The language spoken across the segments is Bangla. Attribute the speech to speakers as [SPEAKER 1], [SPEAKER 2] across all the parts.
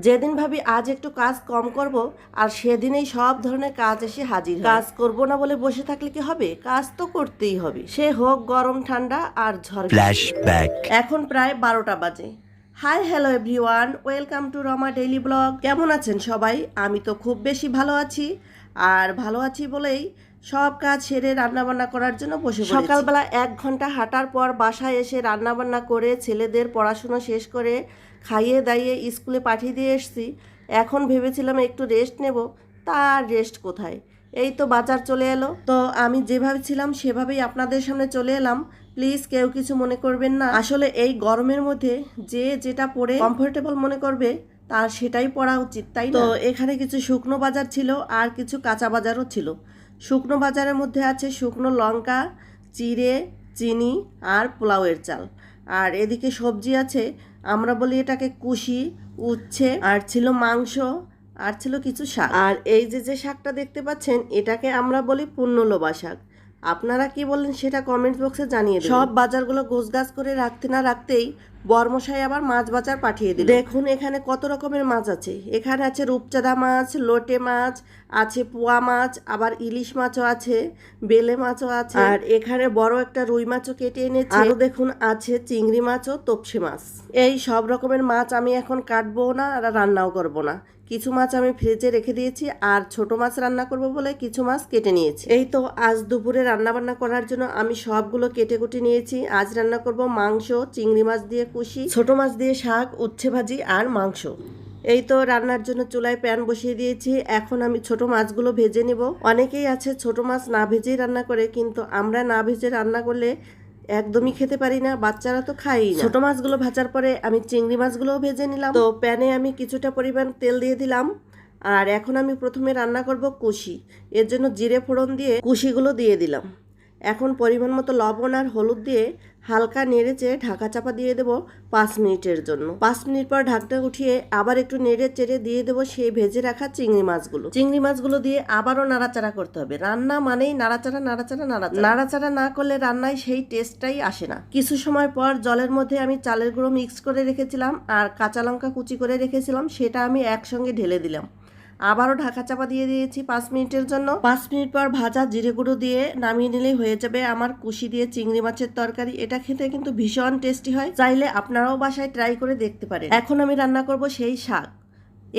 [SPEAKER 1] যেদিন ভাবি আজ একটু কাজ কম করব, আর সেদিনেই সব ধরনের কাজ এসে হাজির হয়। কাজ করব না বলে বসে থাকলে কি হবে? কাজ তো করতেই হবে, সে হোক গরম ঠান্ডা আর ঝড়।
[SPEAKER 2] ফ্ল্যাশব্যাক।
[SPEAKER 1] এখন প্রায় 12টা বাজে। Hi hello everyone, welcome to Rama daily blog. কেমন আছেন সবাই? আমি তো খুব বেশি ভালো আছি, আর ভালো আছি বলেই সব কাজ সেরে রান্নাবান্না করার জন্য বসে পড়েছি। সকালবেলা 1 ঘন্টা হাঁটার পর বাসায় এসে রান্নাবান্না করে ছেলেদের পড়াশোনা শেষ করে খাইয়ে দাইয়ে স্কুলে পাঠিয়ে দিয়ে এসেছি। এখন ভেবেছিলাম একটু রেস্ট নেব, তার রেস্ট কোথায়? এই তো বাজার চলে এলো, তো আমি যেভাবে ছিলাম সেভাবেই আপনাদের সামনে চলে এলাম। প্লিজ কেউ কিছু মনে করবেন না। আসলে এই গরমের মধ্যে যে যেটা পরে কমফোর্টেবল মনে করবে তার সেটাই পরা উচিত, তাই না? তো এখানে কিছু শুকনো বাজার ছিল আর কিছু কাঁচা বাজারও ছিল। শুকনো বাজারের মধ্যে আছে শুকনো লঙ্কা, জিরে, চিনি আর পোলাওয়ের চাল। আর এদিকে সবজি আছে, আমরা বলি এটাকে কুশি, উচ্ছে, আর ছিল মাংস, আর ছিল কিছু শাক। আর এই যে শাকটা দেখতে পাচ্ছেন এটাকে আমরা বলি পুণ্যলোবা শাক। আপনারা কি বলেন সেটা কমেন্ট বক্সে জানিয়ে দিন। সব বাজারগুলো গোছগাছ করে রাখতে না রাখতেই বর্মশাই আবার মাছ বাজার পাঠিয়ে দিল। দেখুন এখানে কত রকমের মাছ আছে। এখানে আছে রূপচাঁদা মাছ, লোটে মাছ আছে, পোয়া মাছ, আবার ইলিশ মাছও আছে, বেলে মাছও আছে, আর এখানে বড় একটা রুই মাছও কেটে এনেছে। আরও দেখুন আছে চিংড়ি মাছও, তপসে মাছ। এই সব রকমের মাছ আমি এখন কাটবো না আর রান্নাও করব না। কিছু মাছ আমি ফ্রিজে রেখে দিয়েছি, আর ছোট মাছ রান্না করব বলে কিছু মাছ কেটে নিয়েছি। এই তো আজ দুপুরে রান্নাবান্না করার জন্য আমি সবগুলো কেটে কুটে নিয়েছি। আজ রান্না করব মাংস, চিংড়ি মাছ দিয়ে কুশি, ছোট মাছ দিয়ে শাক, উচ্ছে ভাজি আর মাংস। এই তো রান্নার জন্য চুলায় প্যান বসিয়ে দিয়েছি। এখন আমি ছোট মাছগুলো ভেজে নেব। অনেকেই আছে ছোট মাছ না ভেজেই রান্না করে, কিন্তু আমরা না ভেজে রান্না করলে একদমই খেতে পারি না, বাচ্চারা তো খাই না। ছোট মাছগুলো ভাজার পরে আমি চিংড়ি মাছগুলোও ভেজে নিলাম। তো প্যানে আমি কিছুটা পরিমাণ তেল দিয়ে দিলাম, আর এখন আমি প্রথমে রান্না করব কুশি। এর জন্য জিরে ফোড়ন দিয়ে কুশিগুলো দিয়ে দিলাম। এখন পরিমাণ মতো লবণ আর হলুদ দিয়ে হালকা নেড়ে চেড়ে ঢাকা চাপা দিয়ে দেবো 5 মিনিটের জন্য। 5 মিনিট পর ঢাকটা উঠিয়ে আবার একটু নেড়ে চেড়ে দিয়ে দেবো সেই ভেজে রাখা চিংড়ি মাছগুলো। চিংড়ি মাছগুলো দিয়ে আবারও নাড়াচাড়া করতে হবে। রান্না মানেই নাড়াচাড়া নাড়াচাড়া নাড়াচাড়া। নাড়াচাড়া না করলে রান্নায় সেই টেস্টটাই আসে না। কিছু সময় পর জলের মধ্যে আমি চালের গুঁড়ো মিক্স করে রেখেছিলাম আর কাঁচা লঙ্কা কুচি করে রেখেছিলাম, সেটা আমি একসঙ্গে ঢেলে দিলাম। আবারও ঢাকা চাপা দিয়ে দিয়েছি 5 মিনিটের জন্য। 5 মিনিট পর ভাজা জিরে গুঁড়ো দিয়ে নামিয়ে নিলেই হয়ে যাবে আমার কুশি দিয়ে চিংড়ি মাছের তরকারি। এটা খেতে কিন্তু ভীষণ টেস্টি হয়, চাইলে আপনারাও বাসায় ট্রাই করে দেখতে পারেন। এখন আমি রান্না করব সেই শাক।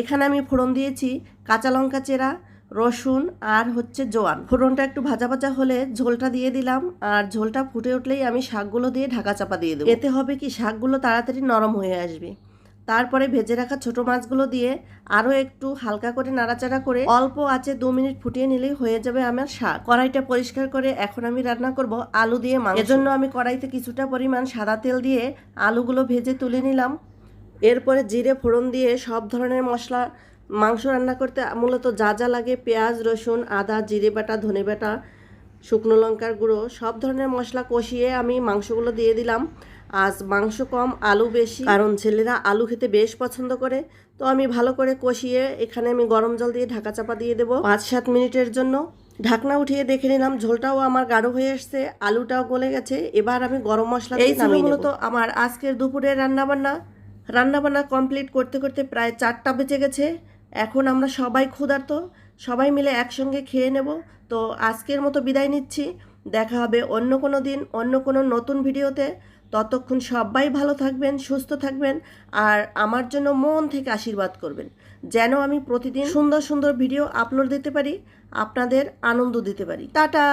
[SPEAKER 1] এখানে আমি ফোড়ন দিয়েছি কাঁচা লঙ্কা চেরা, রসুন আর হচ্ছে জোয়ান। ফোড়নটা একটু ভাজা ভাজা হলে ঝোলটা দিয়ে দিলাম, আর ঝোলটা ফুটে উঠলেই আমি শাকগুলো দিয়ে ঢাকা চাপা দিয়ে দেবো। এতে হবে কি শাকগুলো তাড়াতাড়ি নরম হয়ে আসবে। তারপরে ভেজে রাখা ছোট মাছগুলো দিয়ে আরও একটু হালকা করে নাড়াচাড়া করে অল্প আঁচে 2 মিনিট ফুটিয়ে নিলেই হয়ে যাবে আমার শাক। কড়াইটা পরিষ্কার করে এখন আমি রান্না করব আলু দিয়ে মাংস। এজন্য আমি কড়াইতে কিছুটা পরিমাণ সাদা তেল দিয়ে আলুগুলো ভেজে তুলে নিলাম। এরপরে জিরে ফোড়ন দিয়ে সব ধরনের মশলা, মাংস রান্না করতে মূলত যা যা লাগে পেঁয়াজ, রসুন, আদা, জিরে বাটা, ধনে বাটা, শুকনো লঙ্কার গুঁড়ো, সব ধরনের মশলা কষিয়ে আমি মাংসগুলো দিয়ে দিলাম। আজ মাংস কম আলু বেশি, কারণ ছেলেরা আলু খেতে বেশ পছন্দ করে। তো আমি ভালো করে কষিয়ে এখানে আমি গরম জল দিয়ে ঢাকা চাপা দিয়ে দেবো 5-7 মিনিটের জন্য। ঢাকনা উঠিয়ে দেখে নিলাম ঝোলটাও আমার গাঢ় হয়ে এসছে, আলুটাও গলে গেছে। এবার আমি গরম মশলা দিয়ে নামিয়ে নেব। মূলত আমার আজকের দুপুরের রান্নাবান্না কমপ্লিট করতে করতে প্রায় 4টা বেজে গেছে। এখন আমরা সবাই ক্ষুধার্ত, সবাই মিলে একসঙ্গে খেয়ে নেব। তো আজকের মতো বিদায় নিচ্ছি। দেখা হবে অন্য কোনো দিন অন্য কোনো নতুন ভিডিওতে। ততক্ষণ সবাই ভালো থাকবেন, সুস্থ থাকবেন, আর আমার জন্য মন থেকে আশীর্বাদ করবেন, যেন আমি প্রতিদিন সুন্দর সুন্দর ভিডিও আপলোড দিতে পারি, আপনাদের আনন্দ দিতে পারি। টাটা।